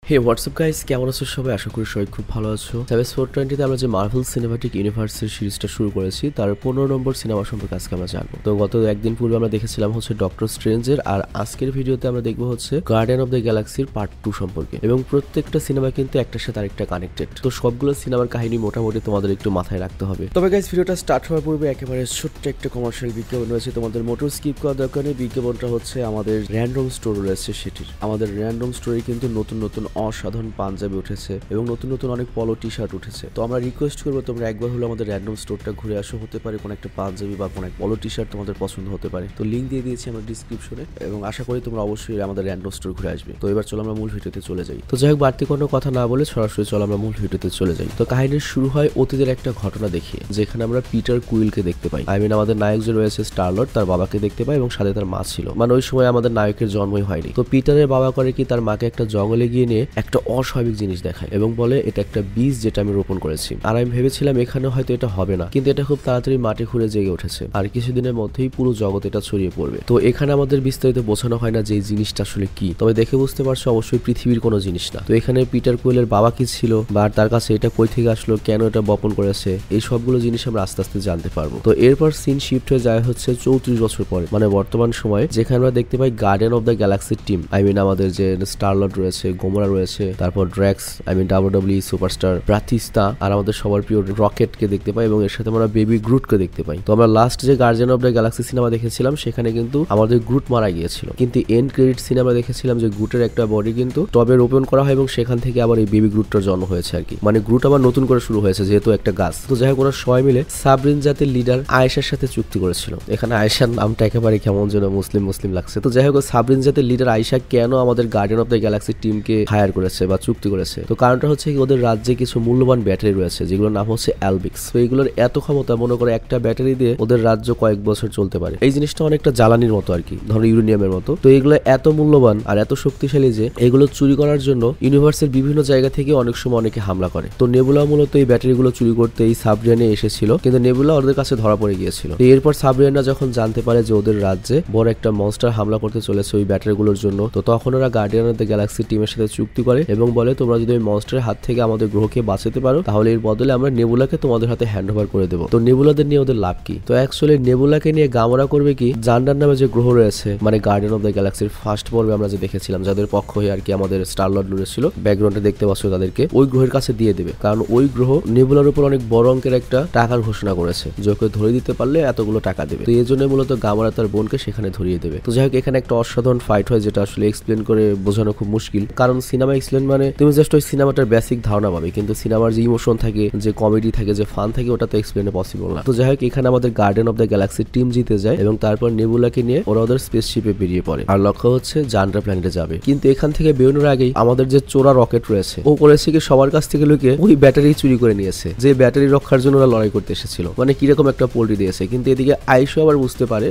হে WhatsApp guys, কেমন আছো সবাই? আশা করি সবাই খুব ভালো আছো। সাবেস 420 তে আমরা যে মার্ভেল সিনেমাটিক ইউনিভার্সের সিরিজটা শুরু করেছি তার 15 নম্বর সিনেমা সম্পর্কে আজকে আমরা জানবো। তো গত একদিন পূর্বে আমরা দেখেছিলাম হচ্ছে ডক্টর স্ট্রেঞ্জের, আর আজকের ভিডিওতে আমরা দেখবো হচ্ছে গার্ডিয়ান অফ দ্য গ্যালাক্সির পার্ট 2 সম্পর্কে। এবং প্রত্যেকটা সিনেমা কিন্তু একটার সাথে আরেকটা কানেক্টেড, তো সবগুলো সিনেমার কাহিনী মোটামুটি তোমাদের একটু মাথায় রাখতে হবে। তবে গাইস, ভিডিওটা স্টার্ট হওয়ার পূর্বে একেবারে ছোট্ট একটা কমার্শিয়াল বিজ্ঞাপন রয়েছে, তোমাদের মোটর স্কিপ করার দরকার নেই। বিজ্ঞাপনটা হচ্ছে আমাদের র্যান্ডম স্টোর রয়েছে সেটির। আমাদের র্যান্ডম স্টোরে কিন্তু নতুন নতুন অসাধারণ পাঞ্জাবি উঠেছে এবং নতুন নতুন অনেক পলো টি শার্ট উঠেছে। তো আমরা রিকোয়েস্ট করবো তোমরা একবার হলো আমাদের র্যান্ডম স্টোরটা ঘুরে আসো। হতে পারে কোনো একটা পাঞ্জাবি বা কোনো এক পলো টি শার্ট তোমাদের পছন্দ হতে পারে। তো লিঙ্ক দিয়ে দিয়েছি আমরা ডিসক্রিপশনে, এবং আশা করি তোমরা অবশ্যই আমাদের র্যান্ডম স্টোর ঘুরে আসবে। তো এবার চলো আমরা মূল ভিডিওতে চলে যাই। তো যাই হোক, বাড়তি কোনো কথা না বলে সরাসরি চলো আমরা মূল ভিডিওতে চলে যাই। তো কাহিনীর শুরু হয় অতীতের একটা ঘটনা দেখিয়ে, যেখানে আমরা পিটার কুইলকে দেখতে পাই। আমাদের নায়ক যে রয়েছে স্টার-লর্ড, তার বাবাকে দেখতে পাই এবং সাথে তার মা ছিল। মানে ওই সময় আমাদের নায়কের জন্মই হয়নি। তো পিটারের বাবা করে কি, তার মাকে একটা জঙ্গলে গিয়ে নিয়ে একটা অস্বাভাবিক জিনিস দেখায় এবং বলে এটা একটা বীজ যেটা আমি রোপণ করেছি। আর আমি ভেবেছিলাম এখানে হয়তো এটা হবে না, কিন্তু এটা খুব তাড়াতাড়ি মাটি খুঁড়ে জেগে উঠেছে আর কিছুদিনের মধ্যেই পুরো জগৎ এটা ছড়িয়ে পড়বে। তো এখানে আমাদের বিস্তারিত বোঝানো হয় না যে এই জিনিসটা আসলে কি, তবে দেখে বুঝতে পারছো অবশ্যই পৃথিবীর কোনো জিনিস না। তো এখানে পিটার কুইলের বাবা কি ছিল বা তার কাছে এটা কই থেকে আসলো, কেন এটা বপন করেছে, এই সবগুলো জিনিস আমরা আস্তে আস্তে জানতে পারবো। তো এরপর সিন শিফট হয়ে যায় হচ্ছে 34 বছর পরে, মানে বর্তমান সময়ে, যেখানে আমরা দেখতে পাই গার্ডিয়ান অফ দ্য গ্যালাক্সির টিম। আমাদের যে স্টার-লর্ড রয়েছে, গোমরা রয়েছে, তারপর ড্র্যাক্স, ডাব্লিউডাব্লিউই সুপারস্টার ব্রাতিস্তা, আর আমাদের সবার প্রিয় রকেটকে দেখতে পাই এবং এর সাথে আমরা বেবি গ্রুটকে দেখতে পাই। তো আমরা লাস্ট যে guardian of the Galaxy cinema দেখেছিলাম সেখানে কিন্তু আমাদের গ্রুট মারা গিয়েছিল, কিন্তু এন্ড ক্রেডিট সিনেমা দেখেছিলাম যে গ্রুটের একটা বডি কিন্তু টবে রোপণ করা হয় এবং সেখান থেকে আবার এই বেবি গ্রুটটার জন্ম হয়েছে আর কি। মানে গ্রুট আবার নতুন করে শুরু হয়েছে যেহেতু একটা গাছ। তো যাই হোক, ওরা সবাই মিলে সাবরিন জাতের লিডার আয়েশার সাথে চুক্তি করেছিল। এখানে আয়েশার নামটা একেবারে কেমন যেন মুসলিম মুসলিম লাগছে। তো যাই হোক, সাবরিন জাতের লিডার আয়েশা কেন আমাদের গার্ডিয়ান অফ দ্য গ্যালাক্সি টিমকে হায়ার করেছে বা চুক্তি করেছে, তো কারণটা হচ্ছে ওদের রাজ্যে কিছু মূল্যবান ব্যাটারি রয়েছে যেগুলোর নাম হচ্ছে অ্যালবিক্স। তো এগুলোর এত ক্ষমতা, মনে করে একটা ব্যাটারি দিয়ে ওদের রাজ্য কয়েক বছর চলতে পারে। এই জিনিসটা অনেকটা জ্বালানির মতো আর কি, ধরো ইউরেনিয়ামের মতো। তো এগুলো এত মূল্যবান আর এত শক্তিশালী যে এগুলো চুরি করার জন্য ইউনিভার্সের বিভিন্ন জায়গা থেকে অনেক সময় অনেকে হামলা করে। তো নেবুলা মূলত এই ব্যাটারিগুলো চুরি করতে এই সাবরিয়ানে এসেছিল, কিন্তু নেবুলা ওদের কাছে ধরা পড়ে গিয়েছিল। তো এরপর সাবরিয়ানরা যখন জানতে পারে যে ওদের রাজ্যে বড় একটা মনস্টার হামলা করতে চলেছে ওই ব্যাটারিগুলোর জন্য, তো তখন ওরা গার্ডিয়ান অফ দ্য গ্যালাক্সি টিমের সাথে চুক্তি করে এবং বলে তোমরা যদি ওই মনস্টারের হাত থেকে আমাদের গ্রহকে বাঁচাতে পারো তাহলে এর বদলে আমরা নেবুলাকে তোমাদের হাতে হ্যান্ড ওভার করে দেবো। তো নেবুলাদের নিয়ে ওদের লাভ কি? তো অ্যাকচুয়ালি নেবুলাকে নিয়ে গামরা করবে কি, জান্ডার নামে যে গ্রহ রয়েছে, মানে গার্ডিয়ান অফ দ্য গ্যালাক্সির ফার্স্ট পর্বে আমরা যে দেখেছিলাম যাদের পক্ষ হয়ে আর কি আমাদের স্টার-লর্ড লড়েছিল, ব্যাকগ্রাউন্ডে দেখতে পাচ্ছ তাদেরকে, ওই গ্রহের কাছে দিয়ে দেবে। কারণ ওই গ্রহ নেবুলার উপর অনেক বড় অঙ্কের একটা টাকার ঘোষণা করেছে, যে ওকে ধরে দিতে পারলে এতগুলো টাকা দেবে। তো এই জন্য মূলত গামরা তার বোনকে সেখানে ধরিয়ে দেবে। তো যাই হোক, এখানে একটা অসাধারণ ফাইট হয় যেটা আসলে এক্সপ্লেন করে বোঝানো খুব মুশকিল, কারণ সিনেমা এক্সপ্লেন মানে তুমি জাস্ট ওই সিনেমাটার বেসিক ধারণা পাবে, কিন্তু সিনেমার যে ইমোশন থাকে, যে কমেডি থাকে, যে ফান থাকে, ওটা তো এক্সপ্লেনে পসিবল না। তো যাই হোক, এখানে আমাদের গার্ডিয়ান অফ দ্য গ্যালাক্সির টিম জিতে যায় এবং তারপর নেবুলাকে নিয়ে ওরা ওদের স্পেসশিপে বেরিয়ে পড়ে আর লক্ষ্য হচ্ছে জান্ডার প্ল্যানেটে যাবে। কিন্তু এখান থেকে বেরোনোর আগেই আমাদের যে চোরা রকেট রয়েছে ও করেছে কি, সবার কাছ থেকে লুকিয়ে ওই ব্যাটারি চুরি করে নিয়েছে, যে ব্যাটারি রক্ষার জন্য ওরা লড়াই করতে এসেছিল। মানে কিরকম একটা পোল্ট্রি দিয়েছে। কিন্তু এদিকে আয়েশা আবার বুঝতে পারে,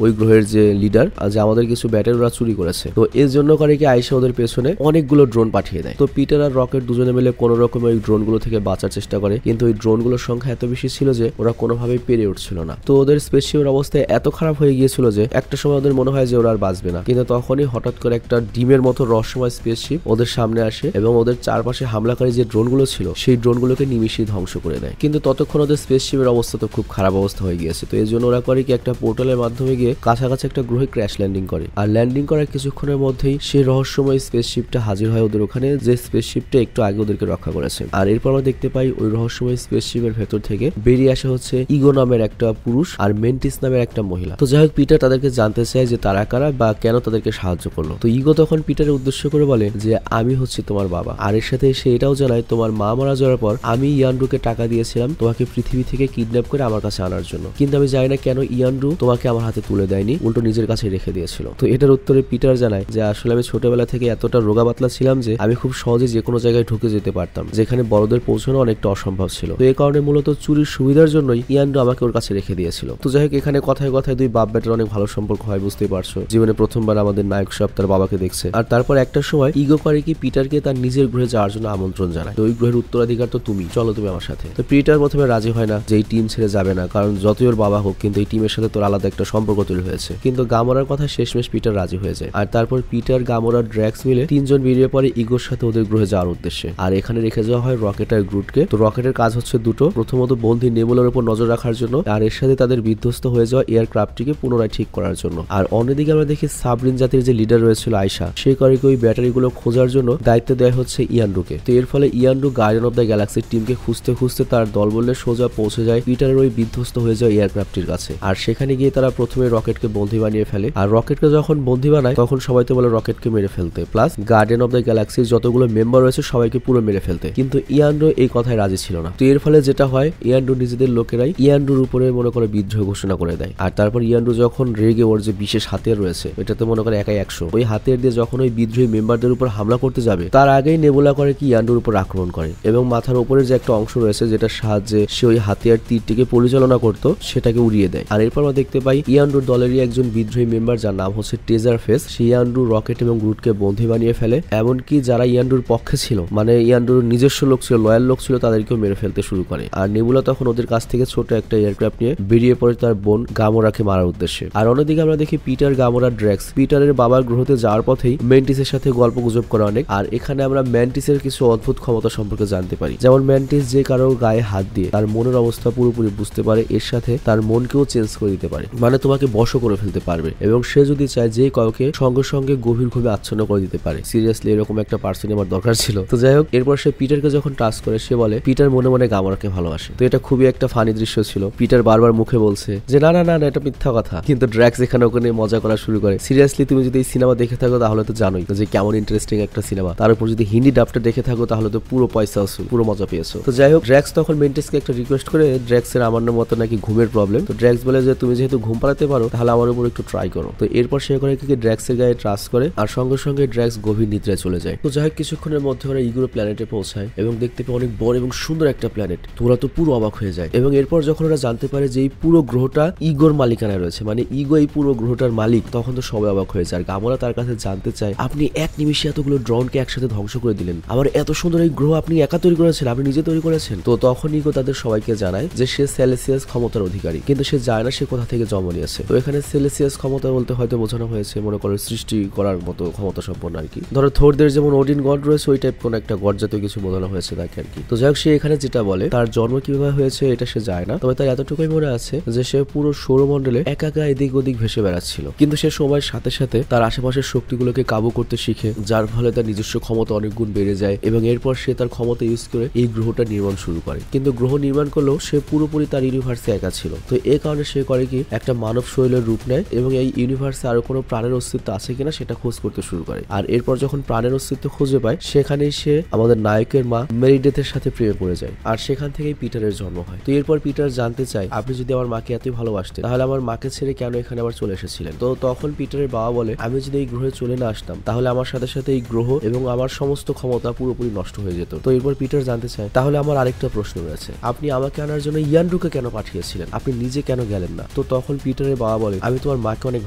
ওই গ্রহের যে লিডার, যে আমাদের কিছু ব্যাটারি ওরা চুরি করেছে। তো এর জন্য করে কি আয়েশা ওদের পেছনে অনেকগুলো ড্রোন পাঠিয়ে দেয়। তো পিটার আর রকেট দুজনে মিলে কোনো রকম ওই ড্রোনগুলো থেকে বাঁচার চেষ্টা করে, কিন্তু ওই ড্রোনগুলোর সংখ্যা এত বেশি ছিল যে ওরা কোনোভাবেই পেরে উঠছিল না। তো ওদের স্পেসশিপের অবস্থা এত খারাপ হয়ে গিয়েছিল যে একটা সময় ওদের মনে হয় যে ওরা আর বাঁচবে না, কিন্তু তখনই হঠাৎ করে একটা ডিমের মতো রহস্যময় স্পেসশিপ ওদের সামনে আসে এবং ওদের চারপাশে হামলাকারী যে ড্রোনগুলো ছিল সেই ড্রোনগুলোকে নিমিশেই ধ্বংস করে দেয়। কিন্তু ততক্ষণ ওদের স্পেসশিপের অবস্থা তো খুব খারাপ অবস্থা হয়ে গিয়েছে। তো এই জন্য ওরা করে কি, একটা পোর্টালের মাধ্যমে গিয়ে কাছাকাছি একটা গ্রহে ক্র্যাশ ল্যান্ডিং করে, আর ল্যান্ডিং করার কিছুক্ষণের মধ্যেই সেই রহস্যময় স্পেসশিপটা হাজির হয় ওদের ওখানে, যে স্পেসশিপটা একটু আগে ওদেরকে রক্ষা করেছে। আর এরপর আমরা দেখতে পাই ওই রহস্যময় স্পেসশিপের ভেতর থেকে বেরিয়ে আসে হচ্ছে ইগো নামের একটা পুরুষ আর মেন্টিস নামের একটা মহিলা। তো যাই হোক, পিটার তাদেরকে জানতে চায় যে তারা কারা বা কেন তাদেরকে সাহায্য করলো। তো ইগো তখন পিটারের উদ্দেশ্য করে বলে যে আমি হচ্ছে তোমার বাবা, আর এর সাথে সে এটাও জানায় তোমার মা মারা যাওয়ার পর আমি ইয়ান্ড্রুকে টাকা দিয়েছিলাম তোমাকে পৃথিবী থেকে কিডন্যাপ করে আমার কাছে আনার জন্য, কিন্তু আমি জানি না কেন ইয়ান্ড্রু তোমাকে আমার হাতে তুলে দেয়নি, উল্টো নিজের কাছে রেখে দিয়েছিল। তো এটার উত্তরে পিটার জানায় যে আসলে আমি ছোটবেলা থেকে এতটা রোগা পাতলা ছিলাম যে আমি খুব সহজে যে কোনো জায়গায় ঢুকে যেতে পারতাম, যেখানে বড়দের পৌঁছানো অনেকটা অসম্ভব ছিল। তো এই কারণে মূলত চুরির সুবিধার জন্যই ইয়ান্ড্রু আমাকে ওর কাছে রেখে দিয়েছিল। তো যাই হোক, এখানে কথায় কথায় দুই বাপ বেটার অনেক ভালো সম্পর্ক হয়, বুঝতেই পারছো। জীবনে প্রথমবার আমাদের নায়ক সাহেব তার বাবাকে দেখছে। আর তারপর একটা সময় ইগো করে কি পিটারকে তার নিজের গ্রহে যাওয়ার জন্য আমন্ত্রণ জানায়। তো ওই গ্রহের উত্তরাধিকার তো তুমি, চলো তুমি আমার সাথে। তো পিটার প্রথমে রাজি হয় না যে এই টিম ছেড়ে যাবে না, কারণ যতই ওর বাবা হোক কিন্তু এই টিমের সাথে তোর আলাদা একটা সম্পর্ক তৈরি হয়েছে। কিন্তু গামোরার কথা শেষমেশ পিটার রাজি হয়ে যায়। আর তারপর পিটার, গামোরা, ড্র্যাক্স মিলে তিনজন বেরিয়ে পড়ে পারে ইগোর সাথে ওদের গ্রহে যাওয়ার উদ্দেশ্যে। আর এখানে রেখে যাওয়া হয় রকেট আর গ্রুটকে। তো রকেটের কাজ হচ্ছে দুটো, প্রথমত বন্ধী নেবুলার উপর নজর রাখার জন্য, আর এর সাথে তাদের বিধ্বস্ত হয়ে যাওয়া এয়ারক্রাফটটিকে পুনরায় ঠিক করার জন্য। আর অন্যদিকে আমরা দেখি সাবরিন জাতির যে লিডার রয়েছিল আয়শা, সে করে ওই ব্যাটারিগুলো খোঁজার জন্য দায়িত্ব দেওয়া হচ্ছে ইয়ান্ডুকে। তো এর ফলে ইয়ান্ডু গার্ডিয়ান অফ দ্য গ্যালাক্সির টিমকে খুঁজতে খুঁজতে তার দল বললে সোজা পৌঁছে যায় পিটারের ওই বিধ্বস্ত হয়ে যাওয়া এয়ারক্রাফটটির কাছে। আর সেখানে গিয়ে তারা প্রথমে রকেটকে বন্দী বানিয়ে ফেলে। আর রকেটকে যখন বন্দী বানায় তখন সবাই তো বলে রকেটকে মেরে ফেলতে, প্লাস গার্ডিয়ান অফ দ্য গ্যালাক্সির যতগুলো মেম্বার রয়েছে সবাইকে পুরো মেরে ফেলতে। কিন্তু ইয়ান্ডু এই কথায় রাজি ছিল না। তো এর ফলে যেটা হয়, ইয়ান্ডু নিজেদের লোকেরাই ইয়ান্ডুর উপরে মনে করে বিদ্রোহ ঘোষণা করে দেয়। আর তারপর ইয়ান্ডু যখন রেগে ওর যে বিশেষ হাতিয়ার রয়েছে, এটাতে মনে করে একাই 100, ওই হাতিয়ার দিয়ে যখন ওই বিদ্রোহী মেম্বারদের উপর হামলা করতে যাবে, তার আগেই নেবুলা করে কি ইয়ান্ডুর উপর আক্রমণ করে এবং মাথার উপরের যে একটা অংশ রয়েছে যেটার সাহায্যে সে ওই হাতিয়ার তীরটিকে পরিচালনা করতো সেটাকে উড়িয়ে দেয়। আর এরপর আমরা দেখতে পাই ইয়ান্ডুর দলেরই একজন বিদ্রোহী মেম্বার যার নাম হচ্ছে টেজার ফেস, সে ইয়ান্ডু, রকেট এবং গ্রুটকে বন্দী বানিয়ে ফেলে। এমনকি যারা ইয়ান্ডুর পক্ষে ছিল, মানে ইয়ান্ডুর নিজস্ব লোক ছিল, লয়াল লোক ছিল, তাদেরকেও মেরে ফেলতে শুরু করে। আর নেবুলা তখন ওদের কাছ থেকে ছোট একটা এয়ারক্রাফট নিয়ে বেরিয়ে পড়ে তার বোন গামোরাকে মারার উদ্দেশ্যে। আর অন্যদিকে আমরা দেখি পিটার, গামোরা, ড্রেক্স পিটারের বাবার গ্রহতে যাওয়ার পথেই ম্যান্টিসের সাথে গল্প গুজব করে অনেক। আর এখানে আমরা ম্যান্টিসের কিছু অদ্ভুত ক্ষমতা সম্পর্কে জানতে পারি, যেমন ম্যান্টিস যে কারো গায়ে হাত দিয়ে তার মনের অবস্থা পুরোপুরি বুঝতে পারে, এর সাথে তার মনকেও চেঞ্জ করে দিতে পারে, মানে তোমাকে বশও করে ফেলতে পারবে, এবং সে যদি চায় যে কাউকে সঙ্গে সঙ্গে গভীর ঘুমে আচ্ছন্ন করে দিতে পারে। সিরিয়াসলি এরকম একটা পার্সন আমার দরকার ছিল। তো যাই হোক, এরপর সে পিটারকে যখন টাচ করে সে বলে পিটার মনে মনে গামোরাকে ভালোবাসে। তো এটা খুবই একটা ফানি দৃশ্য ছিল। পিটার বারবার মুখে বলছে যে না না না না, এটা মিথ্যা কথা, কিন্তু ড্র্যাক্স এখানে ওখানে মজা করা শুরু করে। সিরিয়াসলি তুমি যদি এই সিনেমা দেখে থাকো তাহলে তো জানোই যে কেমন ইন্টারেস্টিং একটা সিনেমা, তার উপর যদি হিন্দি ডাবটা দেখে থাকো তাহলে তো পুরো পয়সা আসুন, পুরো মজা পেয়েছো। তো যাই হোক, ড্র্যাক্স তখন মেন্টিসকে একটা রিকোয়েস্ট করে, ড্র্যাক্সের আমার মতো নাকি ঘুমের প্রবলেম। তো ড্র্যাক্স বলে যে তুমি যেহেতু ঘুম পালাতে পারো তাহলে আমার উপর একটু ট্রাই করো। তো এরপর সে করে কি ড্র্যাক্সের গায়ে ট্রাস্ট করে আর সঙ্গে সঙ্গে ড্র্যাক্স গভীর নিদ্রায় চলে যায়। তো যাই হোক, কিছুক্ষণের মধ্যে ওরা ইগোর প্ল্যানেটে পৌঁছায় এবং দেখতে পায় অনেক বড় এবং সুন্দর একটা প্ল্যানেট। তো ওরা তো পুরো অবাক হয়ে যায়। এবং এরপর যখন ওরা জানতে পারে যে এই পুরো গ্রহটা ইগোর মালিকানায় রয়েছে, মানে ইগো এই পুরো গ্রহটার মালিক, তখন তো সবাই অবাক হয়ে যায়। আর গামোরা তার কাছে জানতে চায়, আপনি এক নিমিষে এতগুলো ড্রোনকে একসাথে ধ্বংস করে দিলেন, আমার এত সুন্দর এই গ্রহ আপনি একা তৈরি করেছেন, আপনি নিজে তৈরি করেছেন? তো তখন ইগো তাদের সবাইকে জানায় যে সে সেলেসিয়াস ক্ষমতার অধিকারী, কিন্তু সে জানে না সে কোথা থেকে জন্ম নিয়েছে। তো এখানে সেলেসিয়াস ক্ষমতা বলতে হয়তো বোঝানো হয়েছে মনে করে সৃষ্টি করার মতো ক্ষমতা সম্পন্ন আর কি। ধরো থোরদের যেমন ওডিন গড রয়েছে, ওই টাইপ কোন একটা গড জাতীয় কিছু বোঝানো হয়েছে তাকে আর কি। তো যাই হোক, সে এখানে যেটা বলে তার জন্ম কিভাবে হয়েছে এটা সে যায় না, তবে তার এতটুকুই মনে আছে যে সে পুরো সৌরমণ্ডলে একা একা এদিক ওদিক ভেসে বেড়াচ্ছিল, কিন্তু সে সময়ের সাথে সাথে তার আশেপাশের শক্তিগুলোকে কাবু করতে শিখে, যার ফলে তার নিজস্ব ক্ষমতা অনেক গুণ বেড়ে যায় এবং এরপর সে তার ক্ষমতা ইউজ করে এই গ্রহটা নির্মাণ শুরু করে। কিন্তু গ্রহ নির্মাণ করলেও সে পুরোপুরি তার ইউনিভার্সে একা ছিল। তো এই কারণে সে করে কি একটা মানব শৈলের রূপ নেয় এবং এই ইউনিভার্সে আরো কোনো প্রাণের অস্তিত্ব আছে কিনা সেটা খোঁজ করতে শুরু করে। আর এরপর যখন প্রাণের অস্তিত্ব খুঁজে পায়, সেখানেই সে আমাদের নায়কের মা মেরিডেথের সাথে প্রেমে পড়ে যায়। আর সেখান থেকেই পিটারের জন্ম হয়। তো এরপর পিটার জানতে চায়, আপনি যদি আমার মাকে এতই ভালোবাসতেন তাহলে আমার মাকে ছেড়ে কেন এখানে আবার চলে এসেছিলেন? তো তখন পিটারের বাবা বলে, আমি যদি এই গ্রহে চলে না আসতাম তাহলে আমার সাথে সাথে এই গ্রহ এবং আমার সমস্ত ক্ষমতা পুরোপুরি নষ্ট হয়ে যেত। তো এরপর পিটার জানতে চায়, তাহলে আমার আরেকটা প্রশ্ন রয়েছে, আপনি আমাকে আনার জন্য ইয়ান্ডুকে কেন পাঠিয়েছিলেন? আপনি নিজে কেন গেলেন না? তো তখন পিটারের বাবা বলে, আমি তোমার মাকে অনেক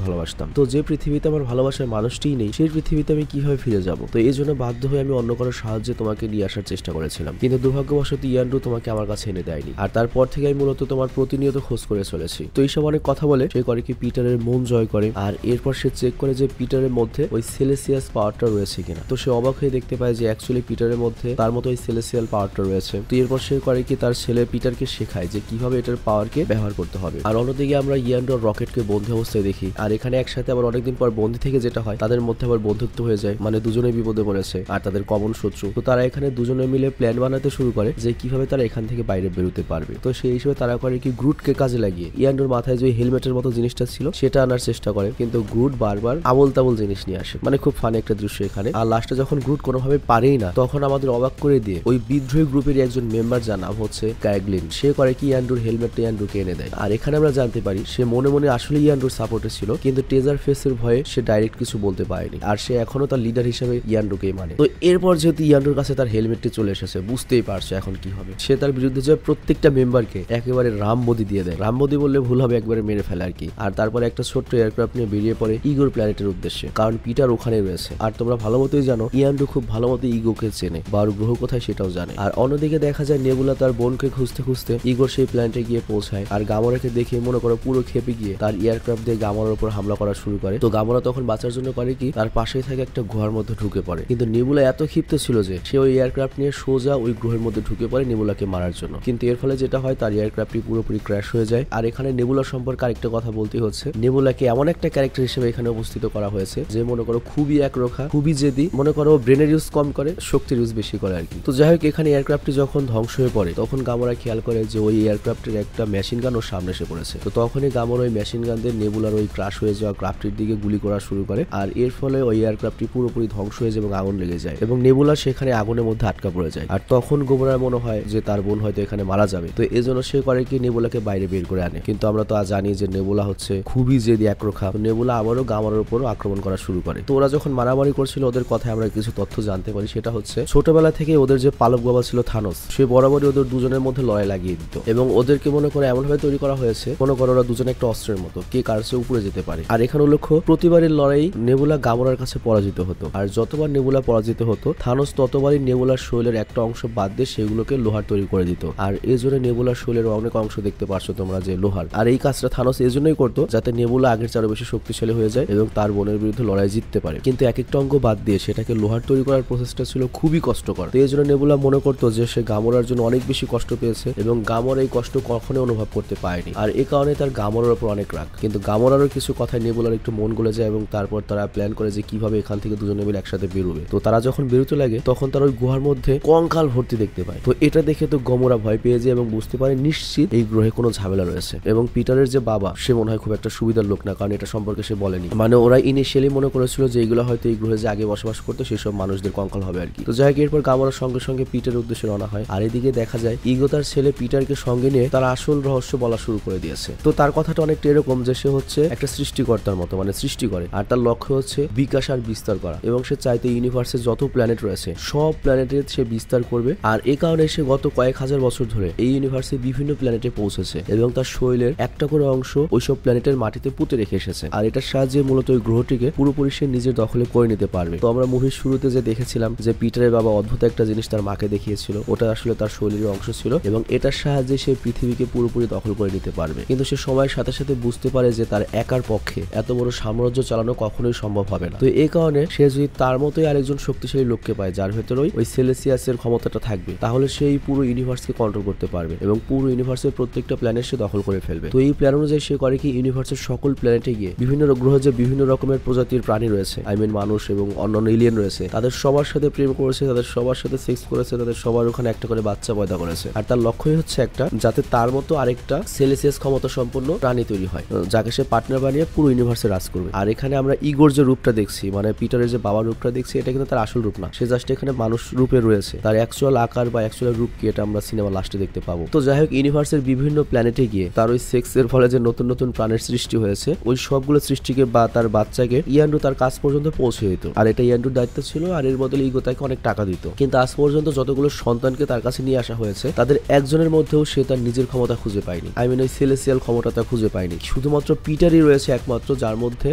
ভালোবাসতাম, তো যে পৃথিবীতে আমার ভালোবাসার মানুষটিই নেই সেই পৃথিবীতে আমি কিভাবে ফিরে যাব? তো এই জন্য বাধ্য হয়ে আমি অন্য কারোর সাহায্যে তোমাকে নিয়ে আসার চেষ্টা করেছিলাম, কিন্তু দুর্ভাগ্যবশত ইয়ান্ডু তোমাকে আমার কাছে এনে দেয়নি। আর তারপর থেকে আমি মূলত তোমার প্রতিনিয়ত খোঁজ করে চলেছি। তো এইসব অনেক কথা বলে সে করে কি পিটারের মন জয় করে। আর এরপর সে চেক করে যে পিটারের মধ্যে ওই সেলেসিয়াস পাওয়ারটা রয়েছে কিনা। তো সে অবাক হয়ে দেখতে পায় যে অ্যাকচুয়ালি পিটারের মধ্যে তার মতো ওই সেলেসিয়াল পাওয়ারটা রয়েছে। তো এরপর সে করে কি তার ছেলে পিটারকে শেখায় যে কিভাবে এটার পাওয়ারকে ব্যবহার করতে হবে। আর অন্যদিকে আমরা ইয়ান্ডু আর রকেটকে বন্ধু অবস্থায় দেখি। আর এখানে একসাথে আবার অনেকদিন পর বন্ধু থেকে যেটা হয়, তাদের মধ্যে আবার বন্ধুত্ব হয়ে যায়, মানে দুজনে বিপদে পড়েছে আর তাদের কমন শত্রু। তো তারা এখানে দুজনে মিলে প্ল্যান বানাতে শুরু করে যে কিভাবে তারা এখান থেকে বাইরে বেরোতে পারবে। তো সেই হিসেবে তারা করে কি গ্রুটকে কাজে লাগিয়ে ইয়ান্ডুর মাথায় যে হেলমেটের মতো জিনিসটা ছিল সেটা আনার চেষ্টা করে, কিন্তু গ্রুট বারবার আবল তাবল জিনিস নিয়ে আসে, মানে খুব ফানি একটা দৃশ্য এখানে। আর লাস্টে যখন গ্রুট কোনোভাবে পারেই না, তখন আমাদের অবাক করে দিয়ে ওই বিদ্রোহী গ্রুপের একজন মেম্বার যার নাম হচ্ছে ক্যাগলিন, সে করে কি ইয়ান্ডুর হেলমেটটা ইয়ান্ডুকে এনে দেয়। আর এখানে আমরা জানতে পারি সে মনে মনে আসলে ইয়ান্ডুর সাপোর্টে ছিল, কিন্তু টেজার ফেসের ভয়ে সে ডাইরেক্ট কিছু বলতে পারেনি। আর সে এখনো তার লিডার হিসেবে ইয়ান্ডুকেই মানে। তো এরপর যেহেতু ইয়ান্ডুর কাছে তার হেলমেটটি চলে এসেছে, বুঝতেই পারছে এখন কি হবে। সে তার বিরুদ্ধে যে প্রত্যেকটা মেম্বারকে একেবারে রামবদি দিয়ে দেয়, রামবদি বললে ভুল হবে, একবারে মেরে ফেলে আর কি। আর তারপরে একটা ছোট্ট এয়ারক্রাফট নিয়ে বেরিয়ে পড়ে ইগোর প্ল্যানেটের উদ্দেশ্যে, কারণ পিটার ওখানে রয়েছে। আর তোমরা ভালো মতোই জানো ইয়ান্ডু খুব ভালো মতো ইগোকে চেনে বা ওর গ্রহ কোথায় সেটাও জানে। আর অন্যদিকে দেখা যায় নেবুলা তার বোনকে খুঁজতে খুঁজতে ইগোর সেই প্ল্যানেটে গিয়ে পৌঁছায়। আর গামোরাকে দেখে মনে করো পুরো খেপে গিয়ে তার এয়ারক্রাফট দিয়ে গামোরার উপর হামলা করা শুরু করে। তো গামোরা তখন বাঁচার জন্য করে কি তার পাশেই থাকে একটা গুহার মধ্যে ঢুকে পড়ে। কিন্তু নেবুলা এত ক্ষিপ্ত ছিল যে সে ওই এয়ারক্রাফট নিয়ে সোজা ওই গ্রহের মধ্যে ঢুকে পড়ে নেবুলাকে মারার জন্য। কিন্তু এর ফলে যেটা হয়, তার এয়ারক্রাফটটি পুরোপুরি ক্র্যাশ হয়ে যায়। আর এখানে নেবুলা সম্পর্কে আরেকটা কথা বলতে হচ্ছে, নেবুলাকে এমন একটা ক্যারেক্টার হিসেবে এখানে উপস্থিত করা হয়েছে যে মনে করো খুবই একরোখা, খুবই জেদি, মনে করো ব্রেনের ইউজ কম করে, শক্তির ইউজ বেশি করে আর কি। তো যাই হোক, এখানে এয়ারক্রাফটটি যখন ধ্বংস হয়ে পড়ে তখন গামোরা খেয়াল করে যে ওই এয়ারক্রাফটের একটা মেশিন গান ওর সামনে এসে পড়েছে। তো তখনই গামোরা ওই মেশিন গান দিয়ে নেবুলার ওই ক্রাশ হয়ে যাওয়া ক্রাফটের দিকে গুলি করা শুরু করে। আর এর ফলে ওই এয়ারক্রাফটটি পুরোপুরি ধ্বংস হয়ে যায় এবং আগুন লেগে যায় এবং নেবুলা সেখানে আগুনের মধ্যে আটকা পড়ে যায়। আর তখন গামোরার মনে হয় যে তার বোন হয়তো এখানে মারা যাবে। তো এজন্য সে করে কি, নেবুলাকে বাইরে বের করে আনে। কিন্তু আমরা তো জানি যে নেবুলা হচ্ছে খুবই জেদি একরোখা। তো নেবুলা আবারও গামোরার উপরও আক্রমণ করা শুরু করে। তো ওরা যখন মারামারি করছিল ওদের কথায় আমরা কিছু তথ্য জানতে পারি। সেটা হচ্ছে ছোটবেলা থেকে ওদের যে পালক বাবা ছিল থানোস, সে বরাবরই ওদের দুজনের মধ্যে লড়াই লাগিয়ে দিত এবং ওদেরকে মনে করে এমন ভাবে তৈরি করা হয়েছে, মনে করো ওরা দুজনে একটা অস্ত্রের মতো, কে কার চেয়ে উপরে যেতে পারে। আর এখানে লক্ষ্য, প্রতিবারের লড়াই নেবুলা গামোরার কাছে পরাজিত হতো। আর যতবার নেবুলা পরাজিত হতো, থানোস ততবারই নেবুলার শরীরের একটা অংশ বাদ দিয়ে সেগুলোকে লোহার তৈরি করে দিত। আর এই জন্য নেবুলার শরীরের অনেক অংশ দেখতে পারছো তোমরা যে লোহার। আর এই কাজটা থানোস এই জন্যই করতো যাতে নেবুলা আগের চেয়ে আরো বেশি শক্তিশালী হয়ে যায় এবং তার বোনের বিরুদ্ধে লড়াই জিততে পারে। কিন্তু এক একটা অঙ্গ বাদ দিয়ে সেটাকে লোহার তৈরি করার প্রসেসটা ছিল খুবই কষ্টকর। তো এই জন্য নেবুলা মনে করতো যে সে গামোরার জন্য অনেক বেশি কষ্ট পেয়েছে এবং গামোরা এই কষ্ট কখনোই অনুভব করতে পারেনি। আর এই কারণে তার গামোরার উপর অনেক রাগ। কিন্তু গামোরারও কিছু কথায় নেবুলার একটু মন গলে যায় এবং তারপর তারা প্ল্যান করে যে কিভাবে এখান থেকে দুজনে মিলে একসাথে বেরোবে। তো তারা যখন বেরোতে লাগে তখন তারা ওই গুহার মধ্যে কঙ্কাল ভর্তি দেখতে পায়। তো এটা দেখে তো গামোরা ভয় পেয়ে যায় এবং বুঝতে পারে নিশ্চিত এই গ্রহে কোনো ঝামেলা রয়েছে। এবং পিটারের যে বাবা, সে মনে হয় খুব একটা সুবিধার লোক না, কারণ এটা সম্পর্কে সে বলেনি। মানে ওরা ইনিশিয়ালি মনে করেছিল যে এইগুলো হয়তো এই গ্রহে যে আগে বসবাস করতো সেসব মানুষদের কঙ্কাল হবে আর কি। তো যাই হোক, এরপর গামোরার সঙ্গে সঙ্গে পিটারের উদ্দেশ্যে রওনা হয়। আর এদিকে দেখা যায় ইগো তার ছেলে পিটারকে সঙ্গে নিয়ে তার আসল রহস্য বলা শুরু করে দিয়েছে। তো তার কথাটা অনেকটা এরকম যে সে হচ্ছে একটা সৃষ্টিকর্তার মতো, মানে সৃষ্টি করে। আর তার লক্ষ্য হচ্ছে বিকাশ আর বিস্তার করা এবং সে চাইতে ইউনিভার্সের যত প্ল্যানেট রয়েছে সব প্ল্যানেটে সে বিস্তার করবে। আর এই কারণে সে গত কয়েক হাজার বছর ধরে এই ইউনিভার্সে বিভিন্ন প্ল্যানেটে পৌঁছেছে এবং তার শরীরের একটা করে অংশ ওইসব প্ল্যানেটের মাটিতে পুঁতে রেখে এসেছে। আর এটার সাহায্যে মূলত ওই গ্রহটিকে পুরোপুরি সে নিজের দখলে করে নিতে পারবে। তো আমরা মুভির শুরুতে যে দেখেছিলাম যে পিটারের বাবা অদ্ভুত একটা জিনিস তার মাকে দেখিয়েছিল, ওটা আসলে তার শরীরের অংশ ছিল এবং এটার সাহায্যে সে পৃথিবীকে পুরোপুরি দখল করে নিতে পারবে। কিন্তু সে সময়ের সাথে সাথে বুঝতে পারে যে তার একার পক্ষে এত বড় সাম্রাজ্য চালানো কখনোই সম্ভব হবে না। তো এই কারণে সে যদি তার মতোই আরেকজন শক্তিশালী লোককে পায় যার ভেতরেই ওই সেলেসিয়াসের ক্ষমতাটা থাকবে, তাহলে সে এই পুরো ইউনিভার্সকে কন্ট্রোল করতে পারবে এবং পুরো ইউনিভার্সের প্রত্যেকটা প্ল্যানেট সে দখল করে ফেলবে। তো এই প্ল্যান অনুযায়ী সে করে কি, ইউনিভার্সের সকল প্ল্যানেটে গিয়ে বিভিন্ন গ্রহে যে বিভিন্ন রকমের প্রজাতির প্রাণী রয়েছে, আই মিন মানুষ এবং অন্যান্য এলিয়েন রয়েছে, তাদের সবার সাথে প্রেম করেছে, তাদের সবার সাথে সেক্স করেছে, তাদের সবার ওখানে একটা করে বাচ্চা পয়দা করেছে। আর তার লক্ষ্যই হচ্ছে একটা, যাতে তার মতো আরেকটা সেলেসিয়াস ক্ষমতা সম্পন্ন প্রাণী তৈরি হয় যাকে সে পার্টনার বানিয়ে পুরো ইউনিভার্সে রাজ করবে। আর এখানে আমরা ইগোর যে রূপটা দেখছি, মানে পিটারের যে বাবার রূপটা দেখছি, এটা কিন্তু তার আসল রূপ না, সে জাস্ট এখানে মানুষ রূপে রয়েছে। তার অ্যাকচুয়াল আকার বা অ্যাকচুয়াল রূপ কি, এটা আমরা সিনেমা লাস্টে দেখতে পাবো। তো যাই হোক, ইউনিভার্সের বিভিন্ন প্ল্যানেটে গিয়ে তার ওই সেক্সের ফলে যে নতুন নতুন প্রাণের সৃষ্টি হয়েছে, ওই সবগুলো সৃষ্টিকে বা তার বাচ্চাকে ইয়ান্ডু তার কাজ পর্যন্ত পৌঁছে দিত। আর এটা ইয়ান্ডুর দায়িত্ব ছিল। আর এর বদলে ইগো তাকে অনেক টাকা দিত। কিন্তু আজ পর্যন্ত যতগুলো সন্তানকে তার কাছে নিয়ে আসা হয়েছে, তাদের একজনের মধ্যেও সে তার নিজের ক্ষমতা খুঁজে পায়নি, আই মিন ওই সেলেসিয়াল ক্ষমতাটা খুঁজে পায়নি। শুধুমাত্র পিটারই রয়েছে একমাত্র যার মধ্যে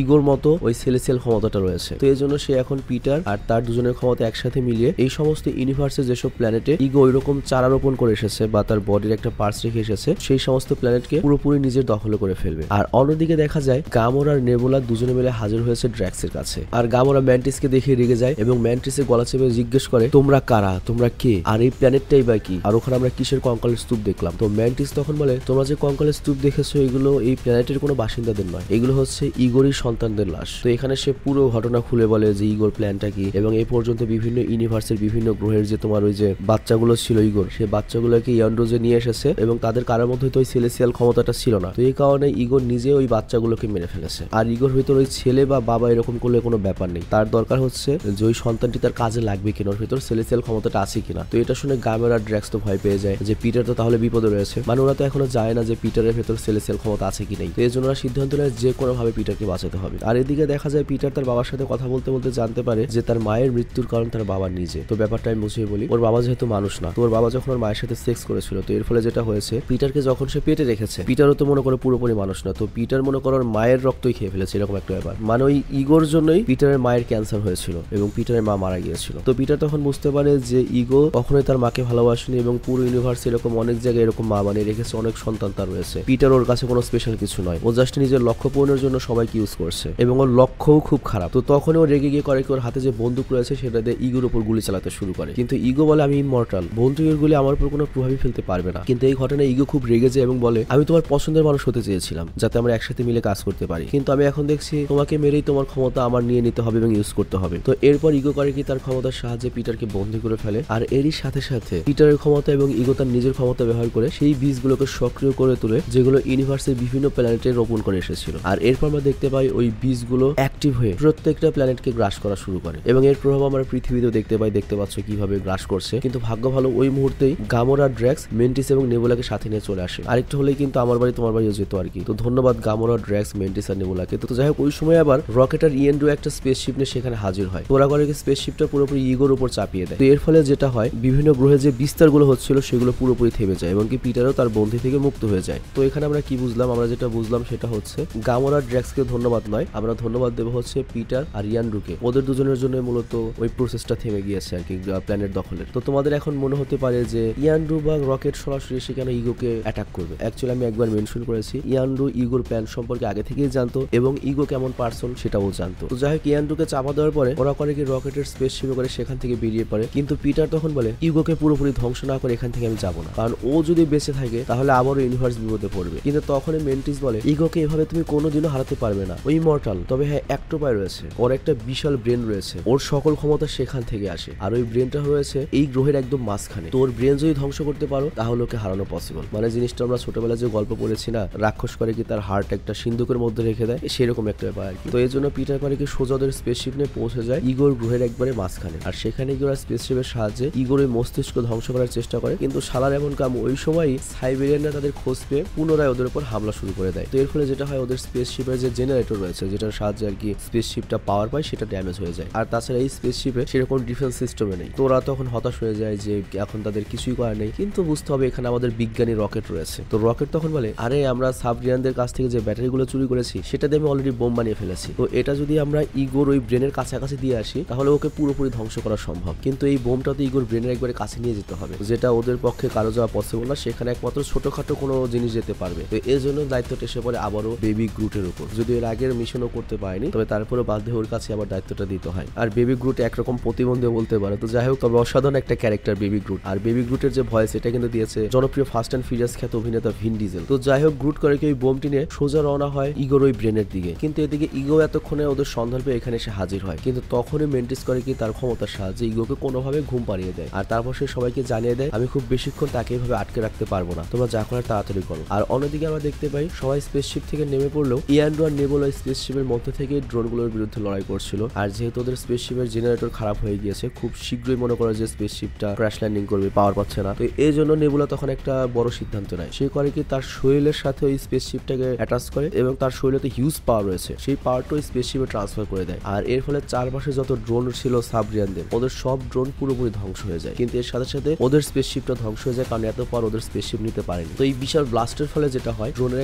ইগোর মতো ওই সেলেসিয়াল ক্ষমতাটা রয়েছে। তো এই জন্য সে এখন পিটার আর তার দুজনের ক্ষমতা একসাথে মিলিয়ে এই সমস্ত ইউনিভার্সে যেসব প্ল্যানেটে ইগো ওইরকম চারা রোপণ করে এসেছে বা তার বডির একটা পার্টস রেখে এসেছে, সেই সমস্ত প্ল্যানেটকে পুরোপুরি নিজের দখলে করে ফেলবে। আর অন্যদিকে দেখা যায় গামোরা আর নেবুলা দুজনে মিলে হাজির হয়েছে ড্র্যাক্সের কাছে। আর গামোরা ম্যান্টিসকে দেখে রেগে যায় এবং ম্যান্টিসের গলা চেপে জিজ্ঞেস করে, তোমরা কারা, তোমরা কে, আর এই প্ল্যানেটটাই বা কি, আর ওখানে আমরা কিসের কঙ্কালের স্তূপ দেখলাম। তো ম্যান্টিস তখন বলে, তোমরা যে কঙ্কালের স্তূপ দেখেছো এগুলো এই প্ল্যানেটের কোনো বাসিন্দাদের নয়, এগুলো হচ্ছে ইগোরই সন্তানদের লাশ। তো এখানে সে পুরো ঘটনা খুলে বলে যে ইগোর প্ল্যানটা কি এবং এই পর্যন্ত বিভিন্ন ইউনিভার্সের বিভিন্ন গ্রহের যে তোমার ওই যে বাচ্চাগুলো ছিল ইগোর, সেই বাচ্চাগুলোকে ইয়ান্ড্রোজে নিয়ে এসেছে এবং তাদের কারোর মধ্যে তো ওই সেলেসিয়াল ক্ষমতাটা ছিল না। তো এই কারণে ইগোর নিজে ওই বাচ্চাগুলোকে মেরে ফেলেছে। আর ইগোর ভিতর ওই ছেলে বা বাবা এরকম করলে কোনো ব্যাপার নেই, তার দরকার হচ্ছে যে ওই সন্তানটি তার কাজে লাগবে কিনা, ওর ভিতর সেলেসিয়াল ক্ষমতাটা আছে কিনা। তো এটা শুনে গামের আর ড্র্যাক্স তো ভয় পেয়ে যায় যে পিটার তো তাহলে বিপদে রয়েছে, মানে ওরা তো এখনো যায় না যে পিটারের ভেতর সেলেসিয়াল ক্ষমতা আছে কি নেই। তো এই জন্য ওরা সিদ্ধান্ত নেয় যে কোনো ভাবে পিটারকে বাঁচাতে হবে। আর এদিকে দেখা যায় পিটার তার বাবার সাথে কথা বলতে বলতে জানতে পারে যে তার মায়ের মৃত্যুর কারণ তার বাবা নিজে। তো ব্যাপারটা আমি বুঝিয়ে বলি, ওর বাবা যেহেতু মানুষ না, তো ওর বাবা যখন ওর মায়ের সাথে সেক্স করেছিল, তো এর ফলে যেটা হয়েছে, পিটারকে যখন সে পেটে রেখেছে, পিটারও তো মনে করে পুরোপুরি মানুষ না, তো পিটার মনে করো মায়ের রক্তই খেয়ে ফেলেছে, এরকম একটা ব্যাপার। মানে ওই ইগোর জন্যই পিটারের মায়ের ক্যান্সার হয়েছিল এবং পিটারের মা মারা গিয়েছিল। তো পিটার তখন বুঝতে পারে যে ইগো কখনোই তার মাকে ভালোবাসেনি এবং পুরো ইউনিভার্সে এরকম অনেক জায়গায় এরকম মা বানিয়ে রেখেছে, অনেক সন্তান তার রয়েছে। পিটার ওর কাছে কোনো স্পেশাল কিছু নয়, ও জাস্ট নিজের লক্ষ্য পূরণের জন্য সবাইকে ইউজ করছে এবং ওর লক্ষ্যও খুব খারাপ। তো তখন ও রেগে গিয়ে করে ওর হাতে যে বন্দুক রয়েছে সেটা দিয়ে ইগোর উপর গুলি চালাতে শুরু করে। কিন্তু ইগো বলে আমি ইমমর্টাল, বন্দুকের গুলি আমার উপর কোনো প্রভাবই ফেলতে পারবে না। কিন্তু এই ঘটনায় ইগো খুব রেগে যায় এবং বলে আমি তোমার পছন্দের মানুষ হতে চেয়েছিলাম যাতে আমরা একসাথে মিলে কাজ করতে পারি, কিন্তু আমি এখন দেখছি তোমাকে মেরেই তোমার ক্ষমতা আমার নিয়ে নিতে হবে এবং ইউজ করতে হবে। তো এরপর ইগো করে কি তার ক্ষমতার সাহায্যে পিটারকে বন্দী করে ফেলে। আর এরই সাথে সাথে পিটারের ক্ষমতা এবং ইগো তার নিজের ক্ষমতা ব্যবহার করে সেই বীজগুলোকে সক্রিয় করে তোলে যেগুলো ইউনিভার্সের বিভিন্ন প্ল্যানেটে রোপণ করে এসেছিল। আর এরপর আমরা দেখতে পাই ওই বীজগুলো অ্যাক্টিভ হয়ে প্রত্যেকটা প্ল্যানেটকে গ্রাস করা শুরু করে এবং এর প্রভাব আমরা পৃথিবীতেও দেখতে পাচ্ছ কিভাবে গ্রাস করছে। কিন্তু ভাগ্য ভালো ওই মুহূর্তেই গামোরা, ড্র্যাক্স, মেন্টিস এবং নেবুলাকে সাথে নিয়ে চলে আসে। আরেকটু হলেই কিন্তু আমার বাড়ি তোমার বাড়িও যেত আর কি। তো ধন্যবাদ গামোরা, ড্র্যাক্স, মেন্টিস আর নেবুলাকে। তো যাই হোক ওই সময় আবার রকেট আর ইয়েন্ড্রু একটা স্পেসশিপ নিয়ে সেখানে হাজির হয়। তোরা করে স্পেসশিপটা পুরোপুরি ইগোর উপর চাপিয়ে দেয়। তো এর ফলে যেটা হয় বিভিন্ন গ্রহে যে বিস্তারগুলো হচ্ছিল সেগুলো পুরোপুরি থেমে যায় এবং কি পিটারও তার বন্ধি থেকে মুক্ত হয়ে যায়। তো এখানে আমরা কি বুঝলাম? আমরা যেটা বুঝলাম সেটা হচ্ছে গামোরা, ড্র্যাক্সকে ধন্যবাদ নয়, আমরা ধন্যবাদ দেবো হচ্ছে পিটার আর ইয়ান্ড্রুকে। ওদের দুজনের জন্য মূলত ওই প্রসেসটা থেমে গিয়েছে আর কি প্ল্যানেট দখলের। তো তোমাদের এখন মনে হতে পারে যে ইয়ান্ড্রু বা রকেট সরাসরি এসে কেন ইগোকে অ্যাটাক করবে? অ্যাকচুয়ালি আমি একবার মেনশন করেছি ইয়ান্ড্রু ইগোর প্ল্যান সম্পর্কে আগে থেকেই জানতো এবং ইগো কেমন পার্সন সেটাও জানতো। তো যাই হোক ইয়ান্ড্রুকে চাপা দেওয়ার পরে ওরা করে কি রকেটের স্পেসশিপে করে সেখান থেকে বেরিয়ে পড়ে। কিন্তু পিটার তখন বলে ইগোকে পুরোপুরি ধ্বংস না করে এখান থেকে আমি যাবো না, কারণ ও যদি বেঁচে থাকে তাহলে আবারও ইউনিভার্স বিপদে পড়বে। কিন্তু তখনই মেন্টিস বলে ইগোকে এভাবে তুমি কোনোদিনও হারাতে পারবে না, ওই মর্টাল, তবে হ্যাঁ একটা উপায় রয়েছে, ওর একটা বিশাল ব্রেন রয়েছে, ওর সকল ক্ষমতা সেখান থেকে আসে আর ওই ব্রেনটা রয়েছে এই গ্রহের একদম মাঝখানে। তো ওর ব্রেন যদি ধ্বংস করতে পারো তাহলে ওকে হারানো পসিবল। মানে জিনিসটা আমরা ছোটবেলায় যে গল্প পড়েছি না, রাক্ষস করে কি তার হার্ট একটা সিন্ধুকের মধ্যে রেখে দেয়, সেরকম একটা ব্যাপার আর কি। তো এই জন্য পিটার করে কি সোজা ওদের স্পেসশিপ নিয়ে পৌঁছে যায় ইগোর গ্রহের একবারে মাঝখানে। আর সেখানে গিয়ে ওরা স্পেসশিপের সাহায্যে ইগোর ওই মস্তিষ্ক ধ্বংস করার চেষ্টা করে। কিন্তু শালার এমন কাম, ওই সময় সাইবেরিয়ানরা তাদের খোঁজ পেয়ে পুনরায় ওদের উপর হামলা শুরু করে দেয়। তো এর ফলে যেটা হয় ওদের স্পেসশিপের যে জেনারেটর রয়েছে যেটার সাহায্যে আর কি স্পেসশিপটা পাওয়ার পায় সেটা ড্যামেজ হয়ে যায়। আর তাছাড়া এই স্পেসশিপে সেরকম ডিফেন্স সিস্টেমে নেই। তো ওরা তখন হতাশ হয়ে যায় যে এখন তাদের কিছুই করার নেই। কিন্তু বুঝতে হবে এখানে আমাদের বিজ্ঞানী রকেট রয়েছে। তো রকেট তখন বলে আরে আমরা সাবরিয়ানদের কাছ থেকে যে ব্যাটারিগুলো চুরি করেছি সেটা দিয়ে আমি অলরেডি বোম বানিয়ে ফেলেছি। তো এটা যদি আমরা ইগোর ওই ব্রেনের কাছাকাছি দিয়ে আসি তাহলে ওকে পুরোপুরি ধ্বংস করা সম্ভব। কিন্তু এই বোমটা তো ইগোর ব্রেনের একবারে কাছে নিয়ে যেতে হবে, যেটা ওদের পক্ষে কারো যাওয়া পসিবল না। সেখানে একমাত্র ছোটখাটো কোনো জিনিস যেতে পারবে। তো এর জন্য দায়িত্বটা এসে পড়ে আবারও বেবি গ্রুটের উপর। যদি এর আগের মিশনও করতে পারেনি তবে তারপরে বাধ্য ওর কাছে আবার দায়িত্বটা দিতে হয়। আর বেবি গ্রুট একরকম প্রতিবন্ধী বলতে পারে। তো যাই হোক, তবে অসাধারণ একটা ক্যারেক্টার বেবি গ্রুট। আর বেবি গ্রুটের যে ভয়েস এটা কিন্তু দিয়েছে জনপ্রিয় ফাস্ট অ্যান্ড ফিউরিয়াস খ্যাত অভিনেতা ভিন ডিজেল। তো যাই হোক, গ্রুট করে কি ওই বোমটি নিয়ে সোজা রওনা হয় ইগোর ওই ব্রেনের দিকে। কিন্তু এদিকে ইগো এতক্ষণে ওদের সন্ধান পেয়ে এখানে এসে হাজির হয়। কিন্তু তখনই মেন্টিস করে কি তার ক্ষমতার সাহায্যে ইগোকে কোনোভাবে ঘুম পাড়িয়ে দেয়। আর তারপর সে সবাইকে জানিয়ে দেয় আমি খুব বেশিক্ষণ তাকে এইভাবে আটকে রাখতে পারবো না, তোমরা যা করার তাড়াতাড়ি করো। আর অন্যদিকে আমরা দেখতে পাই সবাই স্পেসশিপ থেকে নেমে পড়লেও ইয়ান্ড্রু আর নেবুলা স্পেসশিপের মধ্যে থেকে ড্রোনগুলোর বিরুদ্ধে লড়াই করছিল। আর যেহেতু ওদের স্পেসশিপের জেনারেটর খারাপ হয়ে গিয়েছে, খুব শীঘ্রই মনে করে যে স্পেসশিপটা ক্র্যাশ ল্যান্ডিং করবে, পাওয়ার পাচ্ছে না। তো এই জন্য নেবুলা তখন একটা বড় সিদ্ধান্ত নেয়। সে করে কি তার শরীরের সাথে ওই স্পেসশিপটাকে অ্যাটাচ করে এবং তার শরীরে হিউজ পাওয়ার রয়েছে, সেই পাওয়ারটা ওই স্পেসশিপে ট্রান্সফার করে দেয়। আর এর ফলে চারপাশে যত ড্রোন ছিল সাবরিয়ানদের, ওদের সব ড্রোন পুরোপুরি ধ্বংস হয়ে যায়। কিন্তু এর সাথে সাথে ওদের স্পেসশিপটা ধ্বংস হয়ে যায়, কারণ এত পর ওদের স্পেসশিপ নিতে পারেনি। তো এই বিশাল ব্লাস্টের ফলে যেটা হয়, ড্রোনের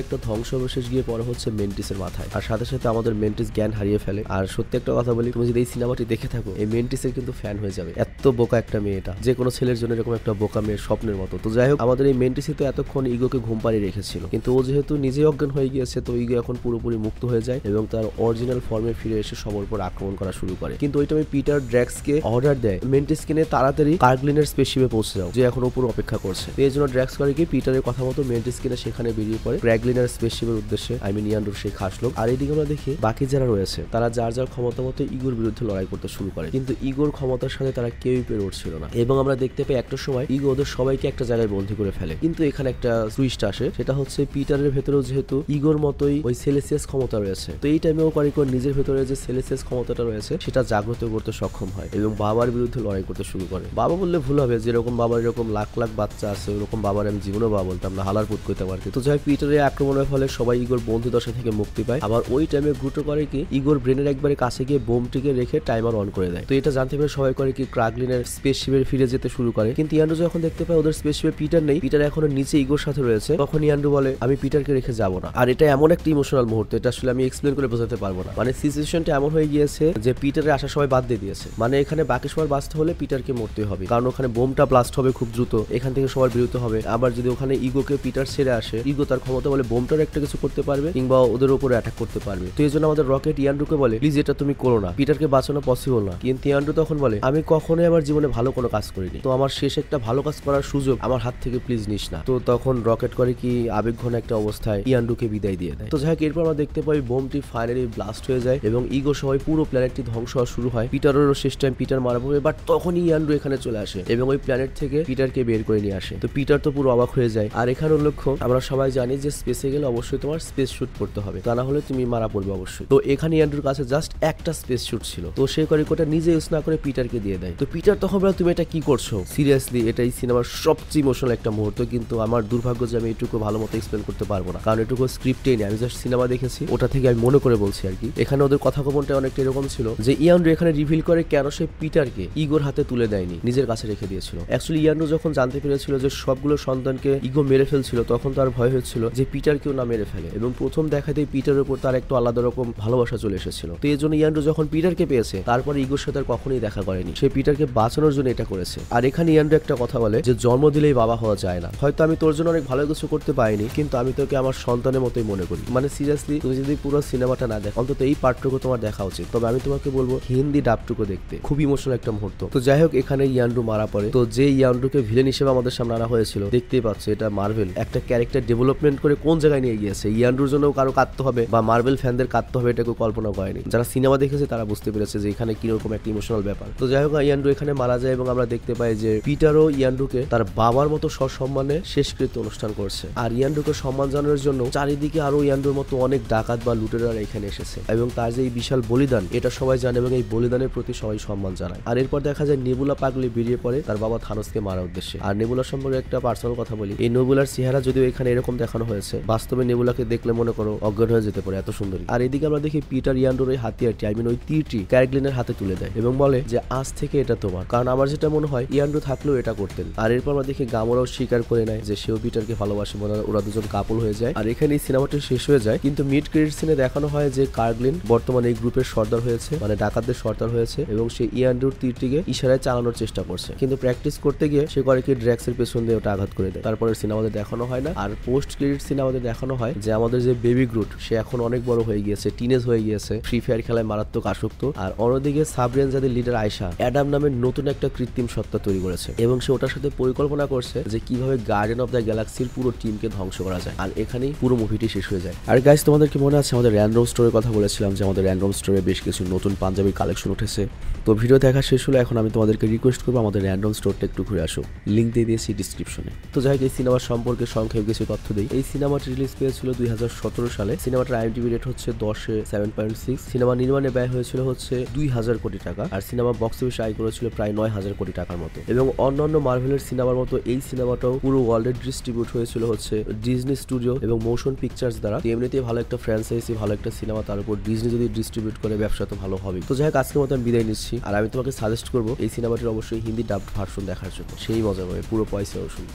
একটা ধ্বংসাবশেষ গিয়ে পড়ে হচ্ছে মেন্টিসের মাথায়। আর সাথে সাথে আমাদের মেন্টিস জ্ঞান হারিয়ে ফেলে। আর সত্যি একটা কথা বলি, তুমি যদি এই সিনেমাটি দেখে থাকো এই মেন্টিসের কিন্তু ফ্যান হয়ে যাবে। এত বোকা একটা মেয়ে, এটা যে কোনো ছেলের জন্য এরকম একটা বোকা মেয়ের স্বপ্নের মতো। তো যাই হোক, আমাদের এই মেন্টিসই তো এতক্ষণ ইগোকে ঘুম পাড়িয়ে রেখেছিল, কিন্তু ও যেহেতু নিজেই অজ্ঞান হয়ে গিয়েছে তো ইগো এখন পুরোপুরি মুক্ত হয়ে যায় এবং তার অরিজিনাল ফর্মে ফিরে এসে সবার উপর আক্রমণ করা শুরু করে। কিন্তু ওই টাইমে পিটার ড্র্যাক্সকে অর্ডার দেয় মেন্টিসকে নিয়ে তাড়াতাড়ি কার্গলিনের স্পেসশিপে পৌঁছে যাও, যে এখন উপর অপেক্ষা করছে। এই জন্য ড্র্যাক্স করে কি পিটারের কথা মতো মেন্টিসকে নিয়ে সেখানে বেরিয়ে পড়ে ক্র্যাগলিনের স্পেসশিপের উদ্দেশ্যে, ইয়ান্ড্রুর সেই খাস লোক। আর এইদিকে আমরা দেখি বাকি যারা রয়েছে তারা যার যার ক্ষমতা মতো ইগোর বিরুদ্ধে লড়াই করতে শুরু করে, কিন্তু ইগোর ক্ষমতার সাথে তারা কেউই পেরে উঠছিল না। এবং আমরা দেখতে পাই একটা সময় ইগো ওদের সবাইকে একটা জায়গায় বন্দী করে ফেলে। কিন্তু এখানে একটা টুইস্ট আসে, সেটা হচ্ছে পিটারের ভেতরেও যেহেতু ইগোর মতোই ওই সেলেসিয়াস ক্ষমতা রয়েছে, তো এই টাইমেও কারিকর নিজের ভেতরে যে সেলেসিয়াস ক্ষমতাটা রয়েছে সেটা জাগ্রত করতে সক্ষম হয় এবং বাবার বিরুদ্ধে লড়াই করতে শুরু করে। বাবা বললে ভুল হবে, যেরকম বাবার এরকম লাখ লাখ বাচ্চা আছে ওরকম বাবার আমি জীবনেও বাবা বলতাম না, হালার পুত করতে পারছি। তো যাই পিটারের আক্রমণের ফলে সবাই ইগোর বন্ধু দশা থেকে মুক্তি পায়। আবার ওই টাইমে গ্রুটো করে কি ইগোর ব্রেনের একবারে কাছে গিয়ে বোমটিকে রেখে টাইমার অন করে দেয়। তো এটা জানতে পেরে সবাই করে কি ক্রাগলিনের স্পেসশিপে ফিরে যেতে শুরু করে। কিন্তু ইয়ান্ড্রু যখন দেখতে পায় ওদের স্পেসশিপে পিটার নেই, পিটার এখনো নিচে ইগোর সাথে রয়েছে, তখন ইয়ান্ড্রু বলে আমি পিটারকে রেখে যাবো না। আর এটা এমন একটা ইমোশনাল মুহূর্ত, এটা আসলে আমি এক্সপ্লেন করে বোঝাতে পারবো না। মানে সিচুয়েশনটা এমন হয়ে গিয়েছে যে পিটারের আশা সবাই বাদ দিয়ে দিয়েছে। মানে এখানে বাকি সবার বাঁচতে হলে পিটারকে মরতে হবে, কারণ ওখানে বোমটা ব্লাস্ট হবে খুব দ্রুত, এখান থেকে সবার বিরত হবে। আবার যদি ওখানে ইগোকে পিটার ছেড়ে আসে, ইগো তার ক্ষমতা বলে বোমটার একটা কিছু করতে পারবে কিংবা ওদের উপরে অ্যাটাক করতে পারবে। তো এই জন্য আমাদের রকেট রকেট ইয়ান্ড্রুকে বলে প্লিজ এটা তুমি করো না, পিটারকে বাঁচানো পসিবল না। কিন্তু ইয়ান্ড্রু তখন বলে আমি কখনোই আমার জীবনে ভালো কোনো কাজ করিনি, তো আমার শেষ একটা ভালো কাজ করার সুযোগ আমার হাত থেকে প্লিজ নিস না। তো তখন রকেট করে কি আবেগঘন একটা অবস্থায় ইয়ান্ড্রুকে বিদায় দিয়ে দেয়। তো যাই হোক এরপর আমরা দেখতে পাই বোমটি ফাইনালি ব্লাস্ট হয়ে যায় এবং ইগো সবাই পুরো প্ল্যানেটটি ধ্বংস হওয়া শুরু হয়। পিটারেরও শেষ টাইম পিটার মারা পড়বে, বাট তখনই ইয়ান্ড্রু এখানে চলে আসে এবং ওই প্ল্যানেট থেকে পিটারকে বের করে নিয়ে আসে। তো পিটার তো পুরো অবাক হয়ে যায়। আর এখানে লক্ষ্য আমরা সবাই জানি যে স্পেসে গেলে অবশ্যই তোমার স্পেস শুট পড়তে হবে, তা না হলে তুমি মারা পড়বে অবশ্যই। তো এখানে ইয়ান্ড্রুর কাছে জাস্ট একটা স্পেস শুট ছিল, তো সে করিকোটা নিজে ইউজ না করে পিটারকে দিয়ে দেয়। তো পিটার তখন বলে তুমি এটা কি করছো, সিরিয়াসলি এটাই সিনেমার সবচেয়ে ইমোশনাল একটা মুহূর্ত, কিন্তু আমার দুর্ভাগ্য যে আমি এটুকু ভালো মতো এক্সপ্লেন করতে পারবো না, কারণ এটুকু স্ক্রিপ্টেই নেই, আমি জাস্ট সিনেমা দেখেছি, ওটা থেকে আমি মনে করে বলছি আর কি। এখানে ওদের কথাকপনটা অনেকটা এরকম ছিল যে ইয়ান্ড্রু এখানে রিভিল করে কেন সে পিটারকে ইগোর হাতে তুলে দেয়নি, নিজের কাছে রেখে দিয়েছিল। অ্যাকচুয়ালি ইয়ান্ড্রু যখন জানতে পেরেছিল যে সবগুলো সন্তানকে ইগো মেরে ফেলছিল, তখন তার ভয় হচ্ছিল যে পিটার কেউ না মেরে ফেলে, এবং প্রথম দেখাতেই পিটারের উপর তার একটু আলাদা রকম ভালোবাসা চলে এসেছিল। তো এই জন্য ইয়ান্ড্রু যখন পিটারকে পেয়েছে তারপরে ইগোর সাথে আর কখনোই দেখা করেনি, সে পিটারকে বাঁচানোর জন্য এটা করেছে। আর এখানে ইয়ান্ড্রু একটা কথা বলে যে জন্ম দিলেই বাবা হওয়া যায় না, হয়তো আমি তোর জন্য অনেক ভালো কিছু করতে পারিনি, কিন্তু আমি তোকে আমার সন্তানের মতোই মনে করি। মানে সিরিয়াসলি তুমি যদি পুরো সিনেমাটা না দেখো, অন্তত এই পার্টটুকু তোমার দেখা উচিত। তবে আমি তোমাকে বলবো হিন্দি ডাবটুকু দেখতে, খুব ইমোশনাল একটা মুহূর্ত। তো যাই হোক এখানে ইয়ান্ড্রু মারা পড়ে। তো যে ইয়ান্ড্রুকে ভিলেন হিসেবে আমাদের সামনে আনা হয়েছিল, দেখতেই পাচ্ছ এটা মার্ভেল একটা ক্যারেক্টার ডেভেলপমেন্ট করে কোন জায়গায় নিয়ে গিয়েছে। ইয়ান্ড্রুর জন্য কারো কাঁদতে হবে বা মার্ভেল ফ্যানদের কাঁদতে হবে এটা কেউ কল্পনা করেনি। যারা সিনেমা দেখেছে তারা বুঝতে পেরেছে যে এখানে কিরকম একটা ইমোশনাল ব্যাপার। তো যাই হোক ইয়ান্ড্রু এখানে মারা যায় এবং আমরা দেখতে পাই যে পিটারও ইয়ান্ড্রুকে তার বাবার মতো সসম্মানে শেষকৃত্য অনুষ্ঠান করছে। আর ইয়ান্ড্রুকে সম্মান জানানোর জন্য চারিদিকে আরো ইয়ান্ড্রুর মতো অনেক ডাকাত বা লুটেরারা এখানে এসেছে, এবং তার যে এই বিশাল বলিদান এটা সবাই জানে এবং এই বলিদানের প্রতি সবাই সম্মান জানায়। আর এরপর দেখা যায় নেবুলা পাগলি বেরিয়ে পড়ে তার বাবা থানোসকে মারার উদ্দেশ্যে। আর নেবুলা সম্পর্কে একটা পার্সোনাল কথা বলি, এই নেবুলার চেহারা যদিও এখানে এরকম দেখানো হয়েছে, বাস্তবে নেবুলাকে দেখলে মনে করো অজ্ঞান হয়ে যেতে পারে, এত সুন্দরী। আর এদিকে আমরা দেখি পিটার ইয়ান্ড্রুর ওই হাতিয়ারটি ওই তীরটি ক্যারগ্লিনের হাতে তুলে দেয় এবং বলে যে আজ থেকে এটা তোমার, কারণ আমার যেটা মনে হয় ইয়ান্ড্রু থাকলেও এটা করতেন। আর এরপর আমরা দেখি গামোরাও স্বীকার করে নেয় যে সেও পিটারকে ভালোবাসে, ওরা দুজন কাপল হয়ে যায়। আর এখানে এই সিনেমাটি শেষ হয়ে যায়, কিন্তু মিড ক্রেডিট সিনে দেখানো হয় যে কার্গলিন বর্তমানে এই গ্রুপের সর্দার হয়েছে, মানে ডাকাতদের সর্দার হয়েছে, এবং সে ইয়ান্ড্রুর তীরটিকে ইশারায় চালানোর চেষ্টা করছে, কিন্তু প্র্যাকটিস করতে গিয়ে সে করে কি ড্র্যাক্সের পেছন দিয়ে ওটা আঘাত করে দেয়। তারপরে সিনেমাতে দেখানো হয় না। আর পোস্ট ক্রেডিট সিনেমাতে দেখানো হয় যে আমাদের যে বেবি গ্রুট সে এখন অনেক বড় হয়ে গিয়েছে, টিনেজ হয়ে গিয়েছে, ফ্রি ফায়ার খেলায় মারাত্মক আসক্ত। আর অন্যদিকে সাবরেন যাদের লিডার আয়শা অ্যাডাম নামের নতুন একটা কৃত্রিম সত্তা তৈরি করেছে এবং সে ওটার সাথে পরিকল্পনা করছে যে কিভাবে গার্ডিয়ান অফ দ্য গ্যালাক্সির পুরো টিমকে ধ্বংস করা যায়। আর এখানেই পুরো মুভিটি শেষ হয়ে যায়। আর গাইস তোমাদেরকে মনে আছে আমাদের র্যান্ডম স্টোরের কথা বলেছিলাম যে আমাদের র্যান্ডম স্টোরে বেশ কিছু নতুন পাঞ্জাবি কালেকশন উঠেছে। তো ভিডিও দেখা শেষ হলো, এখন আমি তোমাদেরকে রিকোয়েস্ট করবো আমাদের র্যান্ডম স্টোরটা একটু ঘুরে আসো, লিঙ্ক দিয়ে দিয়েছি ডিসক্রিপশনে। তো যাই হোক এই সিনেমার সম্পর্কে সংক্ষেপে কিছু তথ্য দিই। এই সিনেমাটি রিলিজ পেয়েছিল 2017 সালে। সিনেমাটার IMDb রেট হচ্ছে 10-এ 7.6। সিনেমা নির্মাণে ব্যয় হয়েছিল হচ্ছে 2000 কোটি টাকা, আর সিনেমা বক্স অফিসে আয় করেছিল প্রায় 9000 কোটি টাকার মতো। এবং অন্যান্য মার্ভেলের সিনেমার মতো এই সিনেমাটাও পুরো ওয়ার্ল্ডে ডিস্ট্রিবিউট হয়েছিল হচ্ছে ডিজনি স্টুডিও এবং মোশন পিকচার্স দ্বারা। এমনিতেই ভালো একটা ফ্র্যাঞ্চাইজি, ভালো একটা সিনেমা, তার উপর ডিজনি যদি ডিস্ট্রিবিউট করে ব্যবসা তো ভালো হবে। তো যাই হোক আজকের মতো আমি বিদায় নিচ্ছি, আর আমি তোমাকে সাজেস্ট করবো এই সিনেমাটির অবশ্যই হিন্দি ডাবড ভার্সন দেখার জন্য, সেই মজা পাবে পুরো পয়সা ওষুধ।